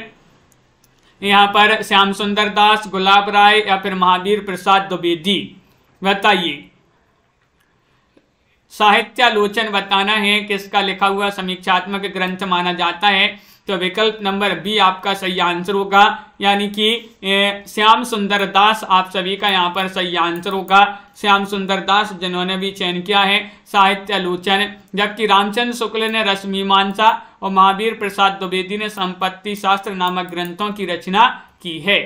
यहाँ पर श्याम सुंदर दास, गुलाब राय या फिर महावीर प्रसाद द्विवेदी, बताइए। साहित्यालोचन बताना है किसका लिखा हुआ समीक्षात्मक ग्रंथ माना जाता है, तो विकल्प नंबर बी आपका सही आंसर होगा, यानी कि श्याम सुंदर दास आप सभी का यहाँ पर सही आंसर होगा। श्याम सुंदर दास जिन्होंने भी चयन किया है साहित्यालोचन, जबकि रामचंद्र शुक्ल ने रसमीमांसा और महावीर प्रसाद द्विवेदी ने संपत्ति शास्त्र नामक ग्रंथों की रचना की है।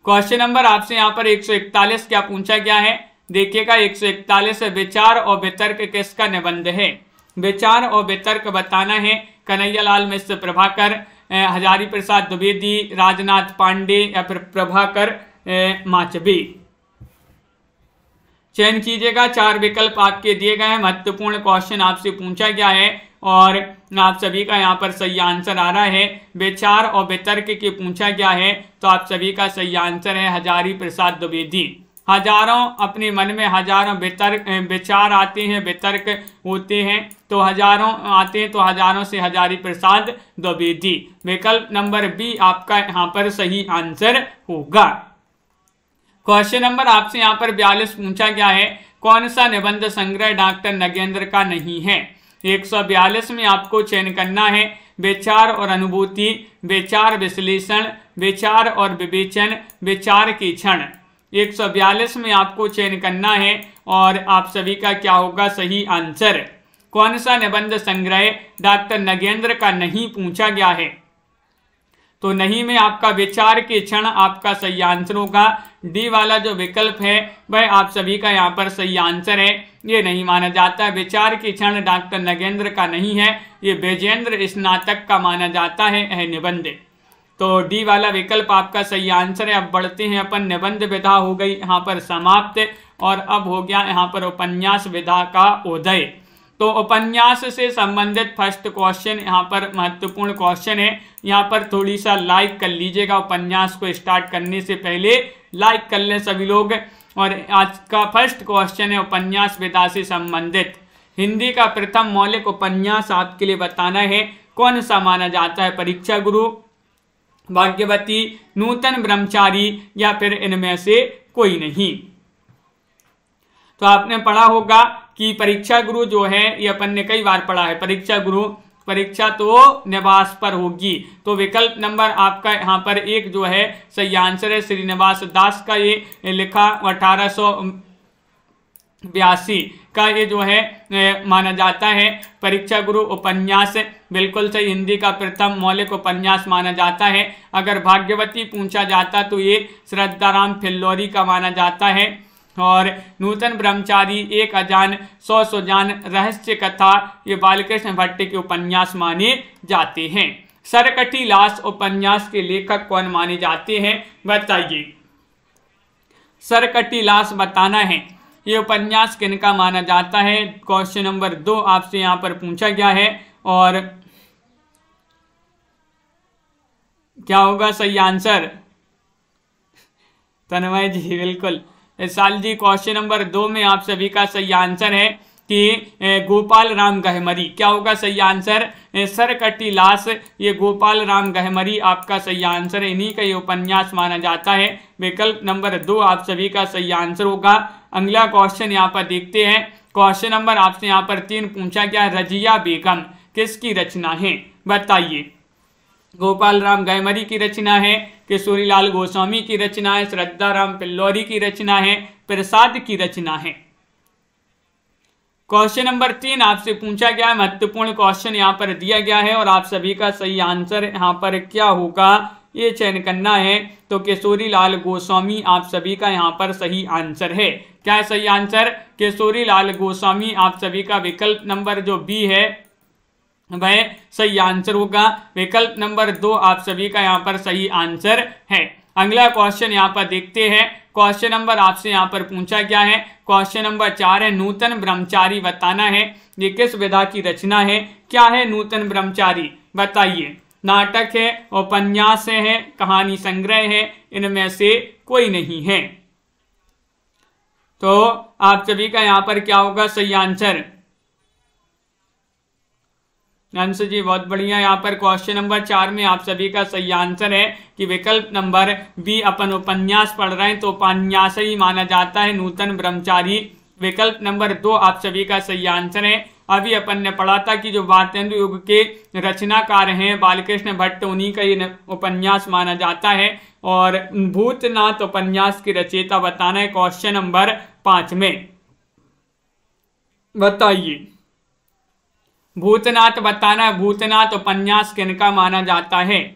क्वेश्चन नंबर आपसे यहाँ पर 141 क्या पूछा गया है, देखिएगा। 141 विचार और वितर्क किसका निबंध है। विचार और वितर्क बताना है कन्हैयालाल मिश्र प्रभाकर, हजारी प्रसाद द्विवेदी, राजनाथ पांडे या फिर प्रभाकर माचबी, चयन कीजिएगा। 4 विकल्प आपके दिए गए हैं। महत्वपूर्ण क्वेश्चन आपसे पूछा गया है और आप सभी का यहाँ पर सही आंसर आ रहा है विचार और वितर्क के पूछा गया है, तो आप सभी का सही आंसर है हजारी प्रसाद द्विवेदी। हजारों अपने मन में हजारों विचार आते हैं, वितर्क होते हैं, तो हजारों आते हैं, तो हजारों से हजारी प्रसाद द्विवेदी। विकल्प नंबर बी आपका यहाँ पर सही आंसर होगा। क्वेश्चन नंबर आपसे यहाँ पर 42 पूछा गया है, कौन सा निबंध संग्रह डॉक्टर नगेंद्र का नहीं है। 142 में आपको चयन करना है विचार और अनुभूति, विचार विश्लेषण, विचार और विवेचन, विचार की क्षण। 142 में आपको चयन करना है और आप सभी का क्या होगा सही आंसर। कौन सा निबंध संग्रह डॉक्टर नगेंद्र का नहीं पूछा गया है, तो नहीं में आपका विचार के क्षण आपका सही आंसर होगा। डी वाला जो विकल्प है वह आप सभी का यहाँ पर सही आंसर है, ये नहीं माना जाता। विचार के क्षण डॉक्टर नगेंद्र का नहीं है, ये विजेंद्र स्नातक का माना जाता है यह निबंध। तो डी वाला विकल्प आपका सही आंसर है। अब बढ़ते हैं अपन, निबंध विधा हो गई यहाँ पर समाप्त और अब हो गया यहाँ पर उपन्यास विधा का उदय। तो उपन्यास से संबंधित फर्स्ट क्वेश्चन यहाँ पर महत्वपूर्ण क्वेश्चन है, यहाँ पर थोड़ी सा लाइक कर लीजिएगा। उपन्यास को स्टार्ट करने से पहले लाइक कर लें सभी लोग। और आज का फर्स्ट क्वेश्चन है उपन्यास विधा से संबंधित। हिंदी का प्रथम मौलिक उपन्यास आपके लिए बताना है, कौन सा माना जाता है। परीक्षा गुरु, भाग्यवती, नूतन ब्रह्मचारी या फिर इनमें से कोई नहीं। तो आपने पढ़ा होगा कि परीक्षा गुरु जो है ये अपन ने कई बार पढ़ा है। परीक्षा गुरु, परीक्षा तो निवास पर होगी, तो विकल्प नंबर आपका यहाँ पर एक जो है सही आंसर है। श्रीनिवास दास का ये लिखा 1882 का ये जो है माना जाता है। परीक्षा गुरु उपन्यास बिल्कुल सही, हिंदी का प्रथम मौलिक उपन्यास माना जाता है। अगर भाग्यवती पूछा जाता तो ये श्रद्धाराम फिल्लौरी का माना जाता है। और नूतन ब्रह्मचारी, एक अजान सौ सुजान, रहस्य कथा, ये बालकृष्ण भट्ट के उपन्यास माने जाते हैं। सरकटी लाश उपन्यास के लेखक कौन माने जाते हैं, बताइए। सरकटी लाश बताना है, ये उपन्यास किनका माना जाता है। क्वेश्चन नंबर 2 आपसे यहाँ पर पूछा गया है और क्या होगा सही आंसर। तन्मय जी बिल्कुल, साल जी क्वेश्चन नंबर 2 में आप सभी का सही आंसर है कि गोपाल राम गहमरी। क्या होगा सही आंसर, सरकटी लाश, ये गोपाल राम गहमरी आपका सही आंसर है। इन्हीं का ये उपन्यास माना जाता है। विकल्प नंबर 2 आप सभी का सही आंसर होगा। अगला क्वेश्चन यहाँ पर देखते हैं। क्वेश्चन नंबर आपसे यहाँ पर 3 पूछा गया, रजिया बेगम किसकी रचना है, बताइए। गोपाल राम गहमरी की रचना है, किशोरीलाल गोस्वामी की रचना है, श्रद्धाराम फिल्लौरी की रचना है, प्रसाद की रचना है। क्वेश्चन नंबर 3 आपसे पूछा गया है, महत्वपूर्ण क्वेश्चन यहाँ पर दिया गया है और आप सभी का सही आंसर यहाँ पर क्या होगा ये चयन करना है। तो किशोरीलाल गोस्वामी आप सभी का यहाँ पर सही आंसर है। क्या है सही आंसर, किशोरीलाल गोस्वामी आप सभी का विकल्प नंबर जो बी है वह सही आंसर होगा। विकल्प नंबर 2 आप सभी का यहाँ पर सही आंसर है। अगला क्वेश्चन यहाँ पर देखते हैं। क्वेश्चन नंबर आपसे यहाँ पर पूछा गया है, क्वेश्चन नंबर 4 है, नूतन ब्रह्मचारी बताना है, ये किस विधा की रचना है। क्या है नूतन ब्रह्मचारी, बताइए। नाटक है, उपन्यास है, कहानी संग्रह है, इनमें से कोई नहीं है। तो आप सभी का यहाँ पर क्या होगा सही आंसर। अंश जी बहुत बढ़िया। यहाँ पर क्वेश्चन नंबर 4 में आप सभी का सही आंसर है कि विकल्प नंबर बी, अपन उपन्यास पढ़ रहे हैं तो उपन्यास ही माना जाता है नूतन ब्रह्मचारी। विकल्प नंबर 2 आप सभी का सही आंसर है। अभी अपन ने पढ़ा था कि जो भारतेंदु युग के रचनाकार हैं बालकृष्ण भट्ट, उन्हीं का ये उपन्यास माना जाता है। और भूतनाथ उपन्यास की रचयिता बताना है क्वेश्चन नंबर 5 में, बताइए। भूतनाथ बताना है, भूतनाथ उपन्यास किनका माना जाता है,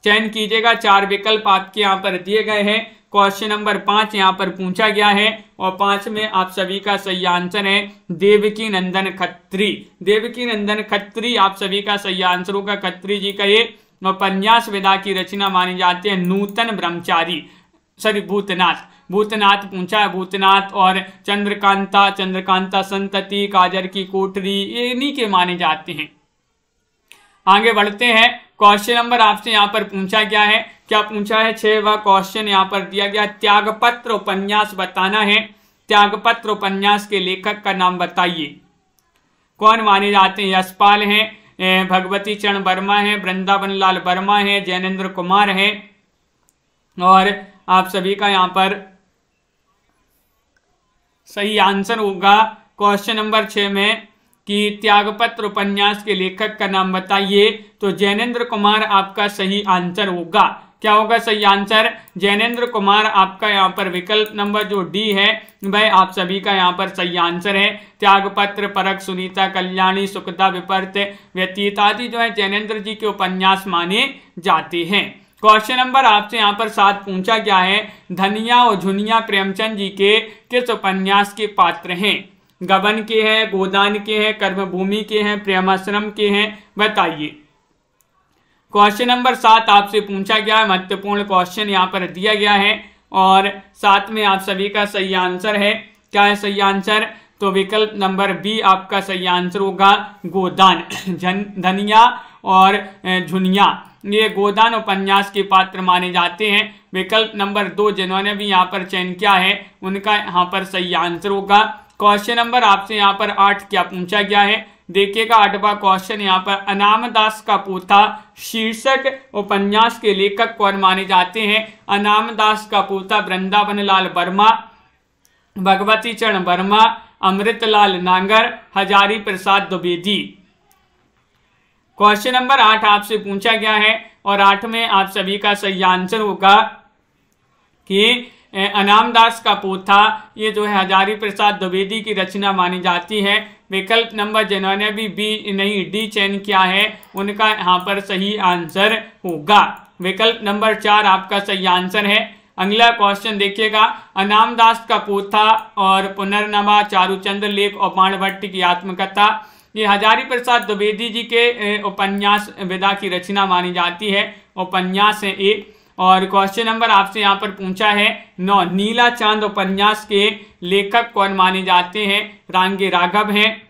चयन कीजिएगा। 4 विकल्प आपके यहाँ पर दिए गए हैं। क्वेश्चन नंबर 5 यहाँ पर पूछा गया है और 5 में आप सभी का सही आंसर है देवकी नंदन खत्री। देवकी नंदन खत्री आप सभी का सही आंसर होगा। खत्री जी का ये उपन्यास विधा की रचना मानी जाती है नूतन ब्रह्मचारी, सॉरी भूतनाथ। भूतनाथ पूछा है, भूतनाथ और चंद्रकांता, चंद्रकांता संतति, काजर की कोठरी, ये इन्हीं के माने जाते हैं। आगे बढ़ते हैं। क्वेश्चन नंबर आपसे यहाँ पर पूछा गया है, क्या पूछा है, 6वां क्वेश्चन यहाँ पर दिया गया, त्यागपत्र उपन्यास बताना है। त्यागपत्र उपन्यास के लेखक का नाम बताइए। कौन माने जाते हैं? यशपाल हैं, भगवती चरण वर्मा है, वृंदावन लाल वर्मा है, जैनेन्द्र कुमार है। और आप सभी का यहाँ पर सही आंसर होगा क्वेश्चन नंबर 6 में कि त्यागपत्र उपन्यास के लेखक का नाम बताइए, तो जैनेन्द्र कुमार आपका सही आंसर होगा। क्या होगा सही आंसर? जैनेन्द्र कुमार आपका यहाँ पर विकल्प नंबर जो डी है वह आप सभी का यहाँ पर सही आंसर है। त्यागपत्र, परख, सुनीता, कल्याणी, सुखदा, विपर्त, व्यतीत आदि जो है जैनेन्द्र जी के उपन्यास माने जाते हैं। क्वेश्चन नंबर आपसे यहाँ पर 7 पूछा गया है, धनिया और झुनिया प्रेमचंद जी के किस उपन्यास के पात्र हैं? गबन के हैं, गोदान के हैं, कर्मभूमि के हैं, प्रेमाश्रम के हैं, बताइए। क्वेश्चन नंबर 7 आपसे पूछा गया है, महत्वपूर्ण क्वेश्चन यहाँ पर दिया गया है और 7 में आप सभी का सही आंसर है। क्या है सही आंसर? तो विकल्प नंबर बी आपका सही आंसर होगा, गोदान। धनिया और झुनिया ये गोदान उपन्यास के पात्र माने जाते हैं। विकल्प नंबर 2 जिन्होंने भी यहाँ पर चयन किया है उनका यहाँ पर सही आंसर होगा। क्वेश्चन नंबर आपसे यहाँ पर 8 क्या पूछा गया है, देखिएगा 8वां क्वेश्चन यहाँ पर, अनाम दास का पोथा शीर्षक उपन्यास के लेखक कौन माने जाते हैं? अनाम दास का पोथा वृंदावन लाल वर्मा, भगवती चरण वर्मा, अमृतलाल नांगर, हजारी प्रसाद द्विवेदी। क्वेश्चन नंबर 8 आपसे पूछा गया है और 8 में आप सभी का सही आंसर होगा कि अनामदास का पोथा ये जो है हजारी प्रसाद द्विवेदी की रचना मानी जाती है। विकल्प नंबर जिन्होंने भी बी नहीं डी चयन किया है उनका यहाँ पर सही आंसर होगा। विकल्प नंबर 4 आपका सही आंसर है। अगला क्वेश्चन देखिएगा, अनामदास का पोथा और पुनर्नवा, चारुचंद्र लेख और बाणभट्ट की आत्मकथा ये हजारी प्रसाद द्विवेदी जी के उपन्यास विधा की रचना मानी जाती है, उपन्यास है एक। और क्वेश्चन नंबर आपसे यहाँ पर पूछा है 9, नीला चांद उपन्यास के लेखक कौन माने जाते हैं? रांगे राघव हैं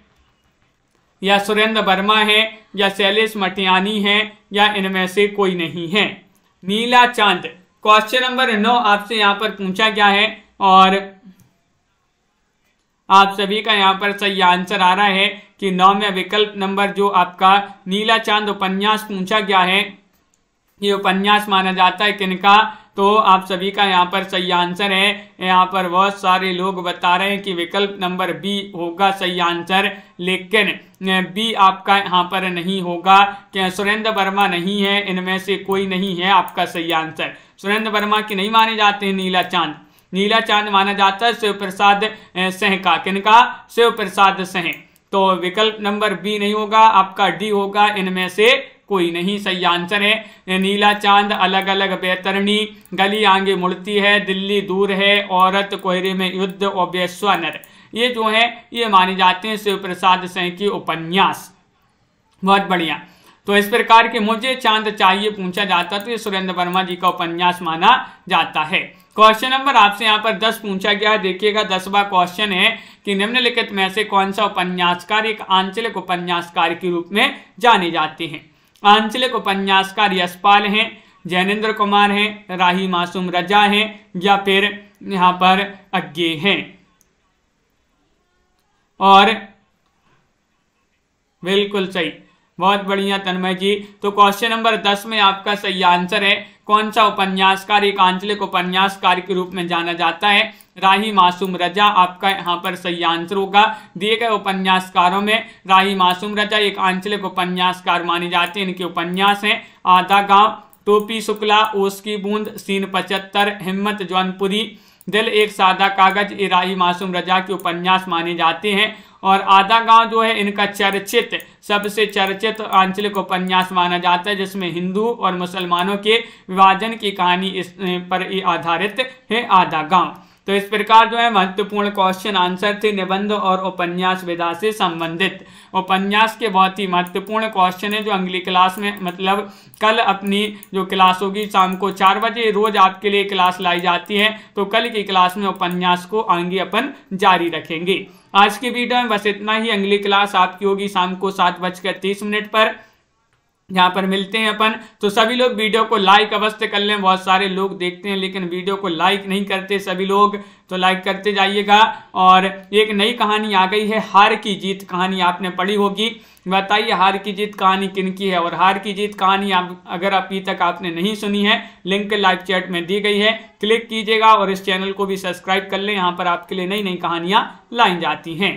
या सुरेंद्र वर्मा है या शैलेश मटियानी है या इनमें से कोई नहीं है? नीला चांद क्वेश्चन नंबर 9 आपसे यहाँ पर पूछा गया है और आप सभी का यहाँ पर सही आंसर आ रहा है कि 9 में विकल्प नंबर जो आपका नीला चांद उपन्यास पूछा गया है ये उपन्यास माना जाता है किनका? तो आप सभी का यहाँ पर सही आंसर है। यहाँ पर बहुत सारे लोग बता रहे हैं कि विकल्प नंबर बी होगा सही आंसर, लेकिन बी आपका यहाँ पर नहीं होगा कि सुरेंद्र वर्मा नहीं है, इनमें से कोई नहीं है आपका सही आंसर। सुरेंद्र वर्मा की नहीं माने जाते हैं नीला चांद। नीला चांद माना जाता है शिव प्रसाद सिंह का। किनका? शिव प्रसाद सिंह। तो विकल्प नंबर बी नहीं होगा, आपका डी होगा, इनमें से कोई नहीं सही आंसर है। नीला चांद, अलग अलग बैतरणी, गली आगे मुड़ती है, दिल्ली दूर है, औरत, कोहरे में युद्ध और बेस्वानर ये जो है ये माने जाते हैं शिव प्रसाद सिंह की उपन्यास। बहुत बढ़िया। तो इस प्रकार के मुझे चांद चाहिए पूछा जाता तो ये सुरेंद्र वर्मा जी का उपन्यास माना जाता है। क्वेश्चन नंबर आपसे यहाँ पर 10 पूछा गया। देखिएगा 10वां क्वेश्चन है कि निम्नलिखित में से कौन सा उपन्यासकार एक आंचलिक उपन्यासकार के रूप में जाने जाते हैं? आंचलिक उपन्यासकार यशपाल हैं, जैनेन्द्र कुमार हैं, राही मासूम रजा हैं या फिर यहाँ पर अज्ञे हैं। और बिल्कुल सही, बहुत बढ़िया तन्मय जी। तो क्वेश्चन नंबर 10 में आपका सही आंसर है, कौन सा उपन्यासकार एक आंचलिक उपन्यासकार के रूप में जाना जाता है? राही मासूम रजा आपका यहाँ पर सही आंसर होगा। दिए गए उपन्यासकारों में राही मासूम रजा एक आंचलिक उपन्यासकार माने जाते हैं। इनके उपन्यास हैं आधा गांव, टोपी शुक्ला, ओस की बूंद, सीन 75, हिम्मत जौनपुरी, दिल एक सादा कागज, ये राही मासूम रजा के उपन्यास माने जाते हैं। और आधा गांव जो है इनका चर्चित, सबसे चर्चित आंचलिक उपन्यास माना जाता है, जिसमें हिंदू और मुसलमानों के विभाजन की कहानी इस पर आधारित है आधा गांव। तो इस प्रकार जो है महत्वपूर्ण क्वेश्चन आंसर थे निबंध और उपन्यास विधा से संबंधित। उपन्यास के बहुत ही महत्वपूर्ण क्वेश्चन है जो अगली क्लास में, मतलब कल अपनी जो क्लास होगी शाम को 4 बजे रोज आपके लिए क्लास लाई जाती है, तो कल की क्लास में उपन्यास को आगे अपन जारी रखेंगे। आज की वीडियो में बस इतना ही। अगली क्लास आपकी होगी शाम को 7:30 पर। यहाँ पर मिलते हैं अपन। तो सभी लोग वीडियो को लाइक अवश्य कर लें, बहुत सारे लोग देखते हैं लेकिन वीडियो को लाइक नहीं करते सभी लोग, तो लाइक करते जाइएगा। और एक नई कहानी आ गई है, हार की जीत कहानी आपने पढ़ी होगी। बताइए हार की जीत कहानी किनकी है, और हार की जीत कहानी आप अगर अभी तक आपने नहीं सुनी है, लिंक लाइव चैट में दी गई है, क्लिक कीजिएगा और इस चैनल को भी सब्सक्राइब कर लें। यहाँ पर आपके लिए नई नई कहानियाँ लाई जाती हैं।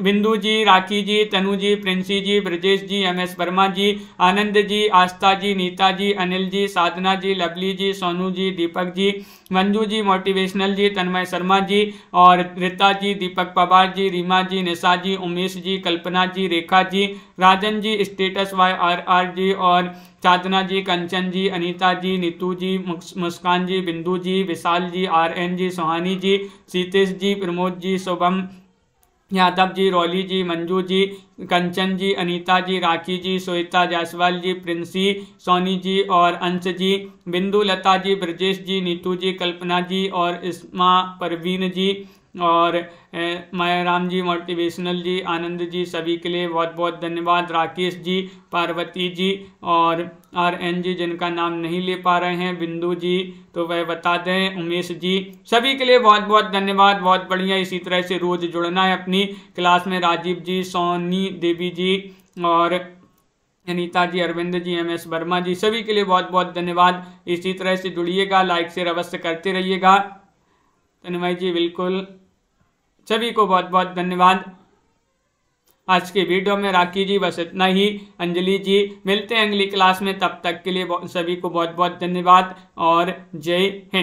बिंदु जी, राखी जी, तनु जी, प्रिंसी जी, ब्रजेश जी, MS वर्मा जी, आनंद जी, आस्था जी, नीता जी, अनिल जी, साधना जी, लवली जी, सोनू जी, दीपक जी, मंजू जी, मोटिवेशनल जी, तन्मय शर्मा जी और रीता जी, दीपक पवार जी, रीमा जी, निशा जी, उमेश जी, कल्पना जी, रेखा जी, राजन जी, स्टेटस YRR जी और साधना जी, कंचन जी, अनीता जी, नीतू जी, मुस्कान जी, बिंदु जी, विशाल जी, RN जी, सोहानी जी, सीतेश जी, प्रमोद जी, शुभम यादव जी, रौली जी, मंजू जी, कंचन जी, अनीता जी, राखी जी, श्वेता जायसवाल जी, प्रिंसी, सोनी जी और अंश जी, बिंदु, लता जी, ब्रजेश जी, नीतू जी, कल्पना जी और इस्मा, परवीन जी और मायाराम जी, मोटिवेशनल जी, आनंद जी, सभी के लिए बहुत बहुत धन्यवाद। राकेश जी, पार्वती जी और RN जी जिनका नाम नहीं ले पा रहे हैं, बिंदु जी तो वह बता दें, उमेश जी, सभी के लिए बहुत बहुत धन्यवाद। बहुत बढ़िया, इसी तरह से रोज जुड़ना है अपनी क्लास में। राजीव जी, सोनी देवी जी और अनीता जी, अरविंद जी, MS वर्मा जी, सभी के लिए बहुत बहुत धन्यवाद। इसी तरह से जुड़िएगा, लाइक शेयर अवश्य करते रहिएगा। तन्मय जी बिल्कुल, सभी को बहुत बहुत धन्यवाद। आज के वीडियो में राखी जी बस इतना ही। अंजलि जी, मिलते हैं अगली क्लास में, तब तक के लिए सभी को बहुत बहुत धन्यवाद और जय हिंद।